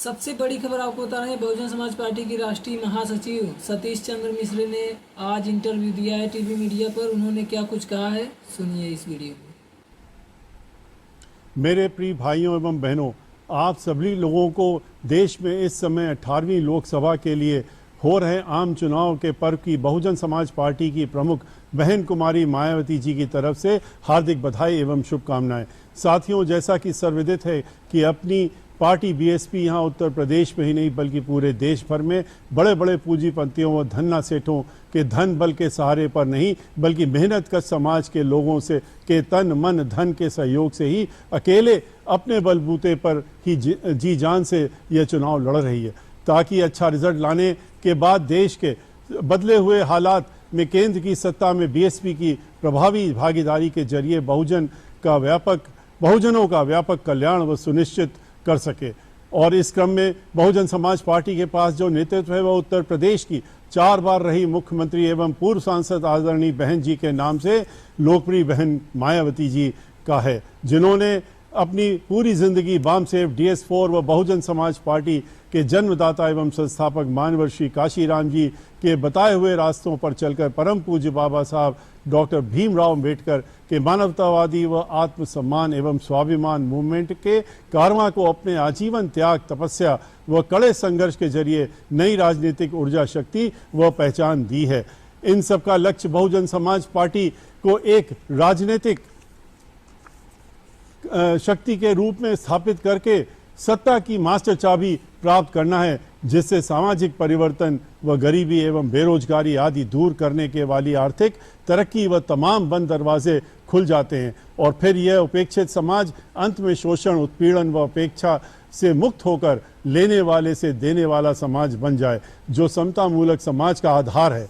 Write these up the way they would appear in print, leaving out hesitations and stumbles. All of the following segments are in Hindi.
सबसे बड़ी खबर आपको बता रहे हैं, बहुजन समाज पार्टी की राष्ट्रीय महासचिव सतीश चंद्र मिश्र ने आज इंटरव्यू दिया है टीवी मीडिया पर। उन्होंने क्या कुछ कहा है, सुनिए इस वीडियो में। मेरे प्रिय भाइयों एवं बहनों, आप सभी लोगों को देश में इस समय 18वीं लोकसभा के लिए हो रहे आम चुनाव के पर्व की बहुजन समाज पार्टी की प्रमुख बहन कुमारी मायावती जी की तरफ से हार्दिक बधाई एवं शुभकामनाएं। साथियों, जैसा कि सर्वविदित है कि अपनी पार्टी बीएसपी यहाँ उत्तर प्रदेश में ही नहीं बल्कि पूरे देश भर में बड़े बड़े पूंजीपतियों व धन्ना सेठों के धन बल के सहारे पर नहीं बल्कि मेहनत कश समाज के लोगों से के तन मन धन के सहयोग से ही अकेले अपने बलबूते पर ही जी जान से यह चुनाव लड़ रही है, ताकि अच्छा रिजल्ट लाने के बाद देश के बदले हुए हालात में केंद्र की सत्ता में बीएसपी की प्रभावी भागीदारी के जरिए बहुजनों का व्यापक कल्याण व सुनिश्चित कर सके। और इस क्रम में बहुजन समाज पार्टी के पास जो नेतृत्व है वह उत्तर प्रदेश की 4 बार रही मुख्यमंत्री एवं पूर्व सांसद आदरणीय बहन जी के नाम से लोकप्रिय बहन मायावती जी का है, जिन्होंने अपनी पूरी जिंदगी वामसेफ DS4 व बहुजन समाज पार्टी के जन्मदाता एवं संस्थापक मानवर श्री काशीराम जी के बताए हुए रास्तों पर चलकर परम पूज्य बाबा साहब डॉक्टर भीमराव अंबेडकर के मानवतावादी व आत्मसम्मान एवं स्वाभिमान मूवमेंट के कारवां को अपने आजीवन त्याग, तपस्या व कड़े संघर्ष के जरिए नई राजनीतिक ऊर्जा शक्ति व पहचान दी है। इन सबका लक्ष्य बहुजन समाज पार्टी को एक राजनीतिक शक्ति के रूप में स्थापित करके सत्ता की मास्टर चाबी प्राप्त करना है, जिससे सामाजिक परिवर्तन व गरीबी एवं बेरोजगारी आदि दूर करने के वाली आर्थिक तरक्की व तमाम बंद दरवाजे खुल जाते हैं और फिर यह उपेक्षित समाज अंत में शोषण, उत्पीड़न व अपेक्षा से मुक्त होकर लेने वाले से देने वाला समाज बन जाए, जो समता मूलक समाज का आधार है।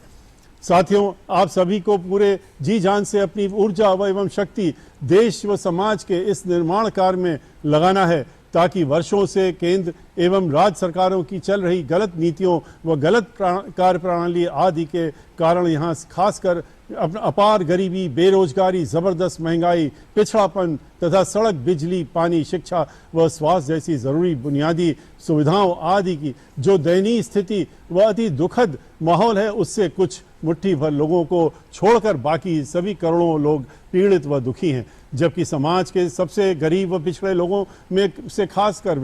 साथियों, आप सभी को पूरे जी जान से अपनी ऊर्जा व एवं शक्ति देश व समाज के इस निर्माण कार्य में लगाना है, ताकि वर्षों से केंद्र एवं राज्य सरकारों की चल रही गलत नीतियों व गलत कार्य प्रणाली आदि के कारण यहाँ खासकर अपार गरीबी, बेरोजगारी, जबरदस्त महंगाई, पिछड़ापन तथा सड़क, बिजली, पानी, शिक्षा व स्वास्थ्य जैसी जरूरी बुनियादी सुविधाओं आदि की जो दयनीय स्थिति व अति दुखद माहौल है, उससे कुछ मुट्ठी भर लोगों को छोड़कर बाकी सभी करोड़ों लोग पीड़ित व दुखी हैं। जबकि समाज के सबसे गरीब व पिछड़े लोगों में से खासकर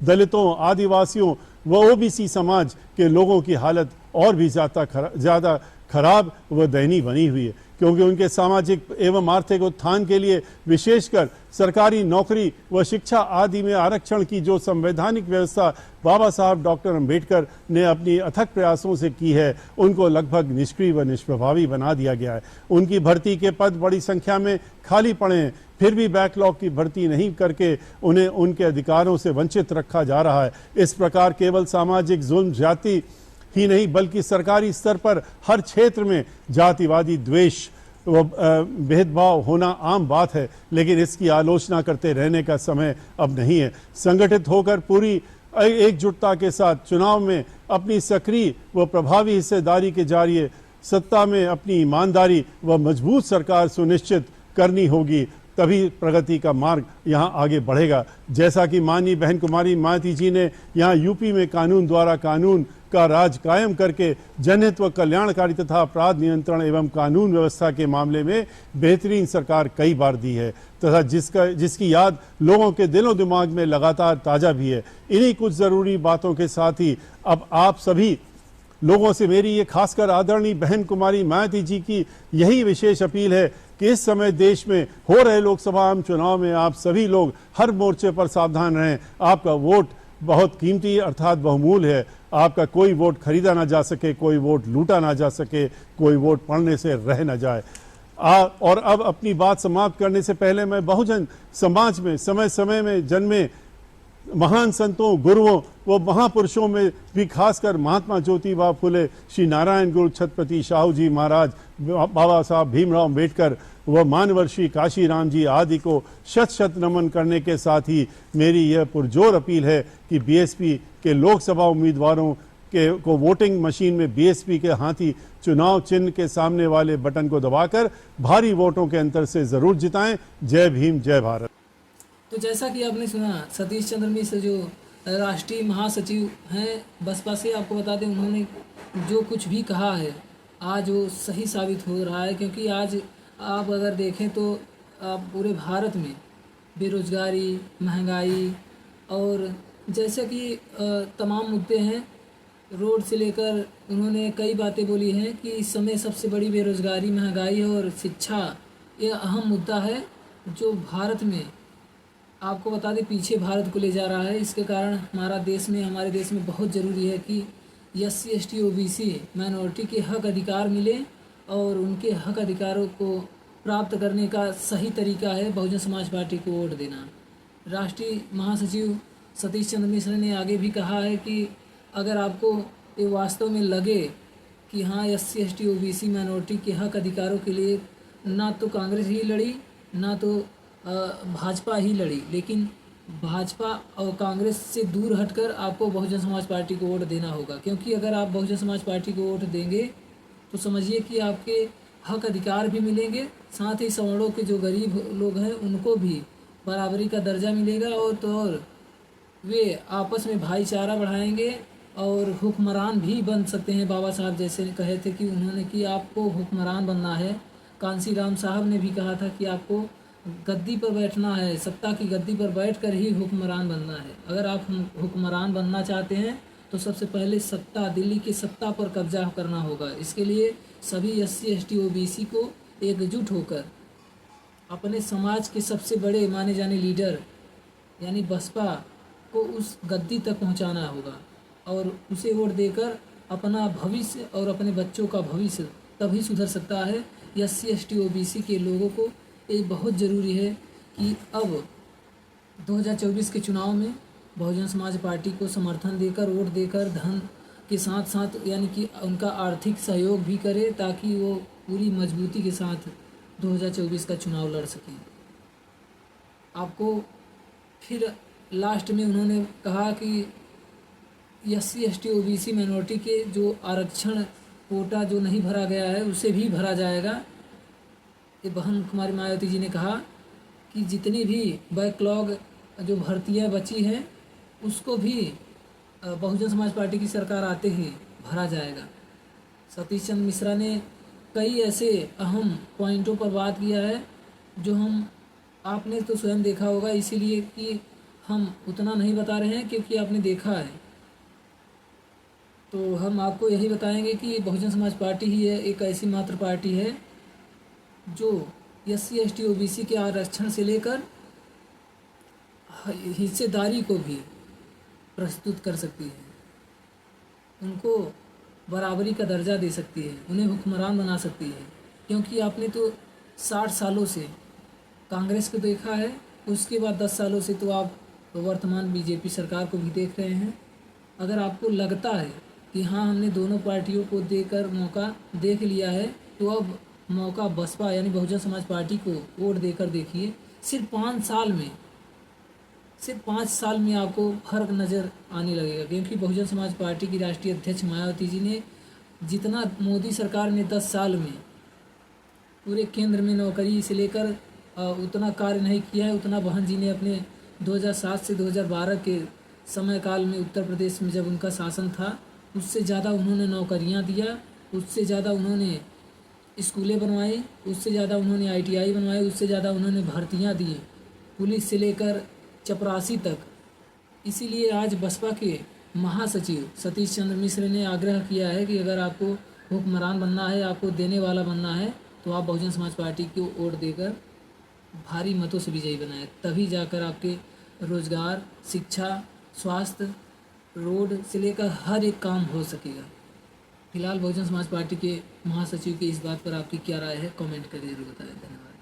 दलितों, आदिवासियों व ओबीसी समाज के लोगों की हालत और भी ज़्यादा खराब व दयनीय बनी हुई है, क्योंकि उनके सामाजिक एवं आर्थिक उत्थान के लिए विशेषकर सरकारी नौकरी व शिक्षा आदि में आरक्षण की जो संवैधानिक व्यवस्था बाबा साहब डॉक्टर अंबेडकर ने अपनी अथक प्रयासों से की है, उनको लगभग निष्क्रिय व निष्प्रभावी बना दिया गया है। उनकी भर्ती के पद बड़ी संख्या में खाली पड़े हैं, फिर भी बैकलॉग की भर्ती नहीं करके उन्हें उनके अधिकारों से वंचित रखा जा रहा है। इस प्रकार केवल सामाजिक जुल्म, जाति ही नहीं बल्कि सरकारी स्तर पर हर क्षेत्र में जातिवादी द्वेष व भेदभाव होना आम बात है, लेकिन इसकी आलोचना करते रहने का समय अब नहीं है। संगठित होकर पूरी एकजुटता के साथ चुनाव में अपनी सक्रिय व प्रभावी हिस्सेदारी के जरिए सत्ता में अपनी ईमानदारी व मजबूत सरकार सुनिश्चित करनी होगी, तभी प्रगति का मार्ग यहाँ आगे बढ़ेगा। जैसा कि माननीय बहन कुमारी मायावती जी ने यहाँ यूपी में कानून द्वारा कानून का राज कायम करके जनहित व कल्याणकारी तथा अपराध नियंत्रण एवं कानून व्यवस्था के मामले में बेहतरीन सरकार कई बार दी है तथा जिसकी याद लोगों के दिलों दिमाग में लगातार ताज़ा भी है। इन्हीं कुछ ज़रूरी बातों के साथ ही अब आप सभी लोगों से मेरी ये खासकर आदरणीय बहन कुमारी मायावती जी की यही विशेष अपील है कि इस समय देश में हो रहे लोकसभा आम चुनाव में आप सभी लोग हर मोर्चे पर सावधान रहें। आपका वोट बहुत कीमती अर्थात बहुमूल्य है। आपका कोई वोट खरीदा ना जा सके, कोई वोट लूटा ना जा सके, कोई वोट पड़ने से रह ना जाए। और अब अपनी बात समाप्त करने से पहले मैं बहुजन समाज में समय समय में जन्मे महान संतों, गुरुओं व महापुरुषों में भी खासकर महात्मा ज्योतिबा फुले, श्री नारायण गुरु छत्रपति शाहू जी महाराज, बाबा साहब भीमराव अंबेडकर व मानवर श्री काशीराम जी आदि को शत शत नमन करने के साथ ही मेरी यह पुरजोर अपील है कि बीएसपी के लोकसभा उम्मीदवारों को वोटिंग मशीन में बीएसपी के हाथी चुनाव चिन्ह के सामने वाले बटन को दबाकर भारी वोटों के अंतर से जरूर जिताएं। जय भीम, जय भारत। तो जैसा कि आपने सुना, सतीश चंद्र मिश्र जो राष्ट्रीय महासचिव हैं बसपा से। आपको बता दें उन्होंने जो कुछ भी कहा है आज वो सही साबित हो रहा है, क्योंकि आज आप अगर देखें तो आप पूरे भारत में बेरोज़गारी, महंगाई और जैसे कि तमाम मुद्दे हैं, रोड से लेकर उन्होंने कई बातें बोली हैं कि इस समय सबसे बड़ी बेरोज़गारी, महंगाई और शिक्षा ये अहम मुद्दा है जो भारत में, आपको बता दें, पीछे भारत को ले जा रहा है। इसके कारण हमारे देश में बहुत ज़रूरी है कि SC ST OBC माइनॉरिटी के हक अधिकार मिले, और उनके हक अधिकारों को प्राप्त करने का सही तरीका है बहुजन समाज पार्टी को वोट देना। राष्ट्रीय महासचिव सतीश चंद्र मिश्र ने आगे भी कहा है कि अगर आपको ये वास्तव में लगे कि हाँ SC ST OBC माइनॉरिटी के हक अधिकारों के लिए ना तो कांग्रेस ही लड़ी, ना तो भाजपा ही लड़ी, लेकिन भाजपा और कांग्रेस से दूर हटकर आपको बहुजन समाज पार्टी को वोट देना होगा। क्योंकि अगर आप बहुजन समाज पार्टी को वोट देंगे तो समझिए कि आपके हक अधिकार भी मिलेंगे, साथ ही सवर्णों के जो गरीब लोग हैं उनको भी बराबरी का दर्जा मिलेगा, और वे आपस में भाईचारा बढ़ाएंगे और हुक्मरान भी बन सकते हैं। बाबा साहब जैसे कहे थे कि उन्होंने कि आपको हुक्मरान बनना है। कांसी राम साहब ने भी कहा था कि आपको गद्दी पर बैठना है, सत्ता की गद्दी पर बैठकर ही हुक्मरान बनना है। अगर आप हुक्मरान बनना चाहते हैं तो सबसे पहले दिल्ली की सत्ता पर कब्जा करना होगा। इसके लिए सभी SC ST OBC को एकजुट होकर अपने समाज के सबसे बड़े माने जाने लीडर यानी बसपा को उस गद्दी तक पहुंचाना होगा, और उसे वोट देकर अपना भविष्य और अपने बच्चों का भविष्य तभी सुधर सकता है। SC ST OBC के लोगों को ये बहुत ज़रूरी है कि अब 2024 के चुनाव में बहुजन समाज पार्टी को समर्थन देकर, वोट देकर, धन के साथ साथ यानी कि उनका आर्थिक सहयोग भी करे, ताकि वो पूरी मजबूती के साथ 2024 का चुनाव लड़ सकें। आपको फिर लास्ट में उन्होंने कहा कि SC ST OBC माइनॉरिटी के जो आरक्षण कोटा जो नहीं भरा गया है उसे भी भरा जाएगा। ये बहन कुमारी मायावती जी ने कहा कि जितनी भी बैकलॉग जो भर्तियां बची हैं उसको भी बहुजन समाज पार्टी की सरकार आते ही भरा जाएगा। सतीश चंद्र मिश्रा ने कई ऐसे अहम पॉइंटों पर बात किया है जो आपने तो स्वयं देखा होगा, इसीलिए कि हम उतना नहीं बता रहे हैं क्योंकि आपने देखा है। तो हम आपको यही बताएंगे कि बहुजन समाज पार्टी ही है एक ऐसी मात्र पार्टी है जो SC ST OBC के आरक्षण से लेकर हिस्सेदारी को भी प्रस्तुत कर सकती है, उनको बराबरी का दर्जा दे सकती है, उन्हें हुक्मरान बना सकती है। क्योंकि आपने तो 60 सालों से कांग्रेस को देखा है, उसके बाद 10 सालों से तो आप वर्तमान BJP सरकार को भी देख रहे हैं। अगर आपको लगता है कि हाँ हमने दोनों पार्टियों को देकर मौका देख लिया है, तो अब मौका बसपा यानी बहुजन समाज पार्टी को वोट देकर देखिए। सिर्फ 5 साल में आपको फर्क नज़र आने लगेगा। क्योंकि बहुजन समाज पार्टी की राष्ट्रीय अध्यक्ष मायावती जी ने जितना मोदी सरकार ने 10 साल में पूरे केंद्र में नौकरी से लेकर उतना कार्य नहीं किया है, उतना बहन जी ने अपने 2007 से 2012 के समय काल में उत्तर प्रदेश में जब उनका शासन था उससे ज़्यादा उन्होंने नौकरियां दिया, उससे ज़्यादा उन्होंने स्कूलें बनवाई, उससे ज़्यादा उन्होंने ITI बनवाई, उससे ज़्यादा उन्होंने भर्तियां दी, पुलिस से लेकर चपरासी तक। इसीलिए आज बसपा के महासचिव सतीश चंद्र मिश्र ने आग्रह किया है कि अगर आपको हुक्मरान बनना है, आपको देने वाला बनना है, तो आप बहुजन समाज पार्टी को वोट देकर भारी मतों से विजयी बनाएं। तभी जाकर आपके रोज़गार, शिक्षा, स्वास्थ्य, रोड से लेकर हर एक काम हो सकेगा। फिलहाल बहुजन समाज पार्टी के महासचिव की इस बात पर आपकी क्या राय है, कमेंट करके जरूर बताएं। धन्यवाद।